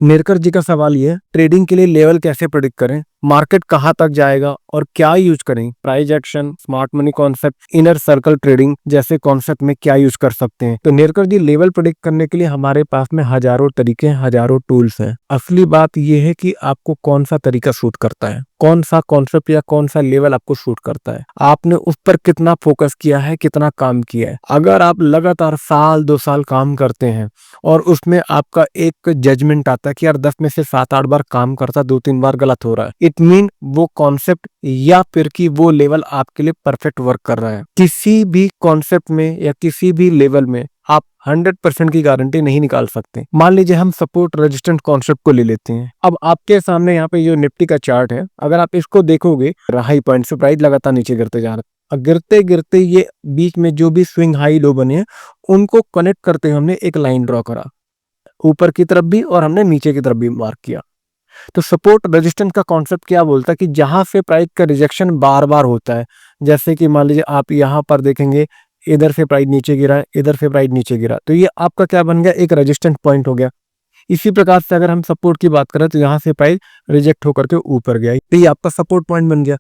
नेरकर जी का सवाल ये है, ट्रेडिंग के लिए लेवल कैसे प्रेडिक्ट करें, मार्केट कहाँ तक जाएगा और क्या यूज करें, price action, smart money concept, inner circle trading जैसे कॉन्सेप्ट में क्या यूज कर सकते हैं। तो नेरकर जी, लेवल प्रेडिक्ट करने के लिए हमारे पास में हजारों तरीके, हजारों टूल्स हैं। असली बात यह है कि आपको कौन सा तरीका सूट करता है, कौन सा कॉन्सेप्ट या कौन सा लेवल आपको सूट करता है, आपने उस पर कितना फोकस किया है, कितना काम किया है। अगर आप लगातार साल 2 साल काम करते हैं और उसमें आपका एक जजमेंट आता है कि यार 10 में से 7-8 बार काम करता, 2-3 बार गलत हो रहा है, इट मीन वो कॉन्सेप्ट या फिर कि वो लेवल आपके लिए परफेक्ट वर्क कर रहा है। किसी भी कॉन्सेप्ट में या किसी भी लेवल में आप 100% की गारंटी नहीं निकाल सकते। मान लीजिए हम सपोर्ट रेजिस्टेंट कॉन्सेप्ट को ले लेते हैं। अब आपके सामने यहाँ पे जो निफ्टी का चार्ट है, अगर आप इसको देखोगे, हाई पॉइंट से प्राइस लगातार नीचे गिरते जा रहा है, और गिरते गिरते ये बीच में जो भी स्विंग हाई लो बने हैं उनको कनेक्ट करते हुए हमने एक लाइन ड्रॉ करा, ऊपर की तरफ भी और हमने नीचे की तरफ भी मार्क किया। तो सपोर्ट रेजिस्टेंस का कॉन्सेप्ट क्या बोलता है कि जहां से प्राइस का रिजेक्शन बार बार होता है, जैसे कि मान लीजिए आप यहाँ पर देखेंगे, इधर से प्राइस नीचे गिरा, इधर से प्राइस नीचे गिरा, तो ये आपका क्या बन गया, एक रेजिस्टेंट पॉइंट हो गया। इसी प्रकार से अगर हम सपोर्ट की बात करें तो यहाँ से प्राइस रिजेक्ट होकर के ऊपर गया, तो ये आपका सपोर्ट पॉइंट बन गया।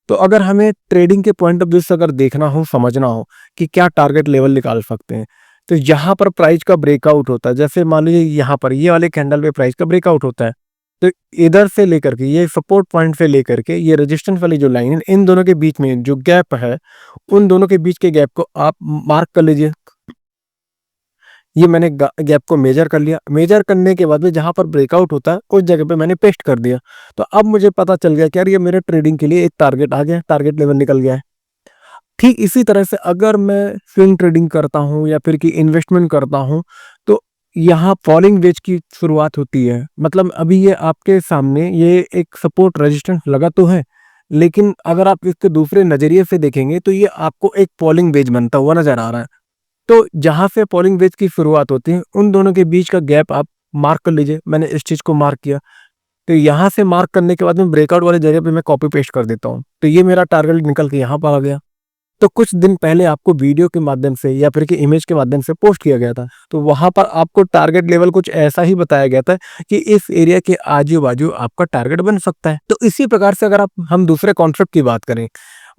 तो अगर हमें ट्रेडिंग के पॉइंट ऑफ व्यू से अगर देखना हो, समझना हो कि क्या टारगेट लेवल निकाल सकते हैं, तो यहाँ पर प्राइस का ब्रेकआउट होता है। जैसे मान लीजिए यहाँ पर ये वाले कैंडल पे प्राइस का ब्रेकआउट होता है, तो इधर से लेकर के ये सपोर्ट पॉइंट से लेकर के ये रेजिस्टेंस वाली जो लाइन है, इन दोनों के बीच में जो गैप है, उन दोनों के बीच के गैप को आप मार्क कर लीजिए। ये मैंने गैप को मेजर कर लिया। मेजर करने के बाद में जहां पर ब्रेकआउट होता है उस जगह पे मैंने पेस्ट कर दिया। तो अब मुझे पता चल गया कि यार ये मेरे ट्रेडिंग के लिए एक टारगेट आ गया, टारगेट लेवल निकल गया है। ठीक इसी तरह से अगर मैं स्विंग ट्रेडिंग करता हूं या फिर कि इन्वेस्टमेंट करता हूं, तो यहाँ फॉलिंग वेज की शुरुआत होती है। मतलब अभी ये आपके सामने ये एक सपोर्ट रेजिस्टेंस लगा तो है, लेकिन अगर आप इसके दूसरे नजरिए से देखेंगे तो ये आपको एक फॉलिंग वेज बनता हुआ नजर आ रहा है। तो जहां से फॉलिंग वेज की शुरुआत होती है, उन दोनों के बीच का गैप आप मार्क कर लीजिए। मैंने इस चीज को मार्क किया, तो यहाँ से मार्क करने के बाद में ब्रेकआउट वाली जगह पे मैं कॉपी पेस्ट कर देता हूँ, तो ये मेरा टारगेट निकल के यहाँ पर आ गया। तो कुछ दिन पहले आपको वीडियो के माध्यम से या फिर कि इमेज के माध्यम से पोस्ट किया गया था, तो वहां पर आपको टारगेट लेवल कुछ ऐसा ही बताया गया था कि इस एरिया के आजू बाजू आपका टारगेट बन सकता है। तो इसी प्रकार से अगर हम दूसरे कॉन्सेप्ट की बात करें,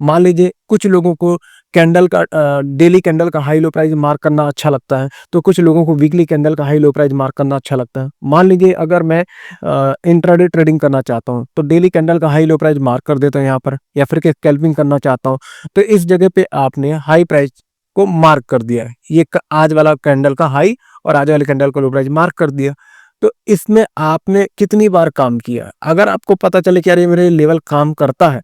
मान लीजिए कुछ लोगों को कैंडल का डेली कैंडल का हाई लो प्राइस मार्क करना अच्छा लगता है, तो कुछ लोगों को वीकली कैंडल का हाई लो प्राइस मार्क करना अच्छा लगता है। मान लीजिए अगर मैं इंट्राडे ट्रेडिंग करना चाहता हूं, तो डेली कैंडल का हाई लो प्राइस मार्क कर देता हूं यहाँ पर, या फिर कि स्कैल्पिंग करना चाहता हूं, तो इस जगह पे आपने हाई प्राइस को मार्क कर दिया है। ये आज वाला कैंडल का हाई और आज वाले कैंडल का लो प्राइस मार्क कर दिया। तो इसमें आपने कितनी बार काम किया? अगर आपको पता चले कि यार ये मेरे लेवल काम करता है,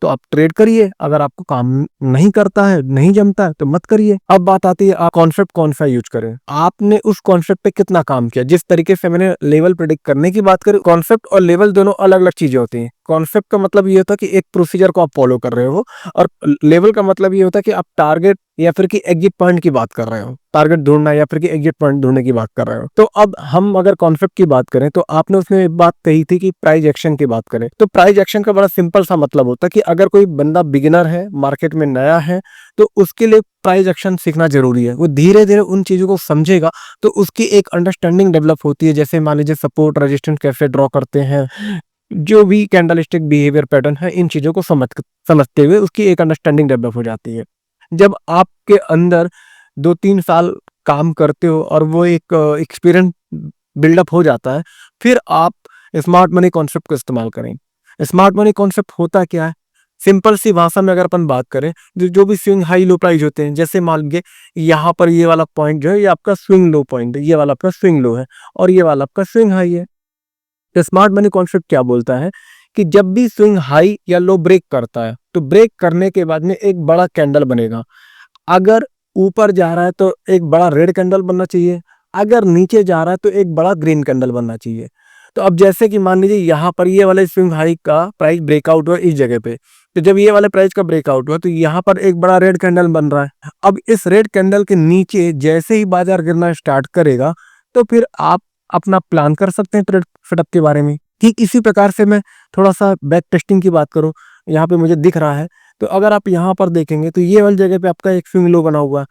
तो आप ट्रेड करिए। अगर आपको काम नहीं करता है, नहीं जमता है, तो मत करिए। अब बात आती है आप कॉन्सेप्ट कौन सा यूज करें, आपने उस कॉन्सेप्ट पे कितना काम किया। जिस तरीके से मैंने लेवल प्रेडिक्ट करने की बात करी, कॉन्सेप्ट और लेवल दोनों अलग अलग चीजें होती हैं। कॉन्सेप्ट का मतलब ये होता है कि एक प्रोसीजर को आप फॉलो कर रहे हो, और लेवल का मतलब ये होता है कि आप टारगेट या फिर कि एग्जिट पॉइंट की बात कर रहे हो, टारगेट ढूंढना या फिर कि एग्जिट पॉइंट ढूंढने की बात कर रहे हो। तो अब हम अगर कॉन्सेप्ट की बात करें, तो आपने उसमें एक बात कही थी कि प्राइस एक्शन की बात करें, तो प्राइस एक्शन का बड़ा सिंपल सा मतलब होता है कि अगर कोई बंदा बिगिनर है, मार्केट में नया है, तो उसके लिए प्राइस एक्शन सीखना जरूरी है। वो धीरे धीरे उन चीजों को समझेगा तो उसकी एक अंडरस्टैंडिंग डेवलप होती है। जैसे मान लीजिए सपोर्ट रेजिस्टेंस कैसे ड्रॉ करते हैं, जो भी कैंडलस्टिक बिहेवियर पैटर्न है, इन चीजों को समझते हुए उसकी एक अंडरस्टैंडिंग डेवलप हो जाती है। जब आपके अंदर 2-3 साल काम करते हो और वो एक एक्सपीरियंस बिल्डअप हो जाता है, फिर आप स्मार्ट मनी कॉन्सेप्ट को इस्तेमाल करें। स्मार्ट मनी कॉन्सेप्ट होता क्या है? सिंपल सी भाषा में अगर अपन बात करें, जो भी स्विंग हाई लो प्राइस होते हैं, जैसे मान लीजिए यहाँ पर ये वाला पॉइंट जो है, ये आपका स्विंग लो पॉइंट है, ये वाला आपका स्विंग लो है, और ये वाला आपका स्विंग हाई है। तो स्मार्ट मनी कॉन्सेप्ट क्या बोलता है कि जब भी स्विंग हाई या लो ब्रेक करता है, तो ब्रेक करने के बाद में एक बड़ा कैंडल बनेगा। अगर ऊपर जा रहा है तो एक बड़ा रेड कैंडल बनना चाहिए, अगर नीचे जा रहा है तो एक बड़ा ग्रीन कैंडल बनना चाहिए। तो अब जैसे कि मान लीजिए यहाँ पर ये वाले स्विंग हाई का प्राइस ब्रेकआउट हुआ इस जगह पे, तो जब ये वाले प्राइस का ब्रेकआउट हुआ तो यहाँ पर एक बड़ा रेड कैंडल बन रहा है। अब इस रेड कैंडल के नीचे जैसे ही बाजार गिरना स्टार्ट करेगा, तो फिर आप अपना प्लान कर सकते हैं ट्रेड सेटअप के बारे में। ठीक इसी प्रकार से मैं थोड़ा सा बैक टेस्टिंग की बात करूं, यहाँ पे मुझे दिख रहा है, तो अगर आप यहाँ पर देखेंगे तो ये वाली जगह पे आपका एक स्विंग लो बना हुआ है।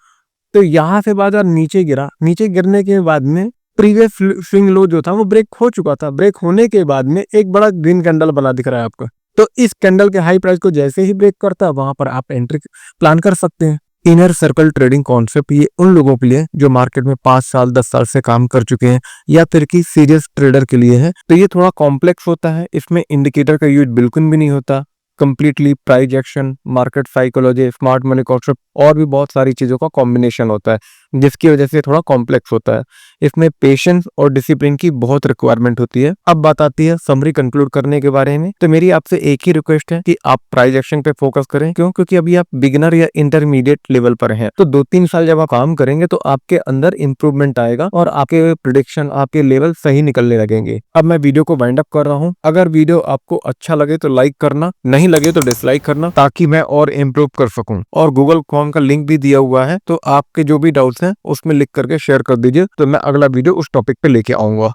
तो यहाँ से बाजार नीचे गिरा, नीचे गिरने के बाद में प्रीवियस स्विंग लो जो था वो ब्रेक हो चुका था। ब्रेक होने के बाद में एक बड़ा ग्रीन कैंडल बना दिख रहा है आपको, तो इस कैंडल के हाई प्राइस को जैसे ही ब्रेक करता है वहां पर आप एंट्री प्लान कर सकते हैं। इनर सर्कल ट्रेडिंग कॉन्सेप्ट ये उन लोगों के लिए जो मार्केट में 5 साल 10 साल से काम कर चुके हैं या फिर कि सीरियस ट्रेडर के लिए है। तो ये थोड़ा कॉम्प्लेक्स होता है, इसमें इंडिकेटर का यूज बिल्कुल भी नहीं होता। Completely price action, market psychology, smart money concept और भी बहुत सारी चीजों का कॉम्बिनेशन होता है, जिसकी वजह से थोड़ा कॉम्प्लेक्स होता है। इसमें पेशेंस और डिसिप्लिन की बहुत रिक्वायरमेंट होती है। अब बात आती है समरी कंक्लूड करने के बारे में। तो मेरी आपसे एक ही रिक्वेस्ट है कि आप प्राइस एक्शन पे फोकस करें। क्यों? क्योंकि अभी आप बिगिनर या इंटरमीडिएट लेवल पर हैं, तो 2-3 साल जब आप काम करेंगे तो आपके अंदर इंप्रूवमेंट आएगा और आपके प्रिडिक्शन, आपके लेवल सही निकलने लगेंगे। अब मैं वीडियो को वाइंड अप कर रहा हूँ। अगर वीडियो आपको अच्छा लगे तो लाइक करना, नहीं लगे तो डिसलाइक करना, ताकि मैं और इम्प्रूव कर सकूं। और गूगल फॉर्म का लिंक भी दिया हुआ है, तो आपके जो भी डाउट्स हैं उसमें लिख करके शेयर कर दीजिए, तो मैं अगला वीडियो उस टॉपिक पे लेके आऊंगा।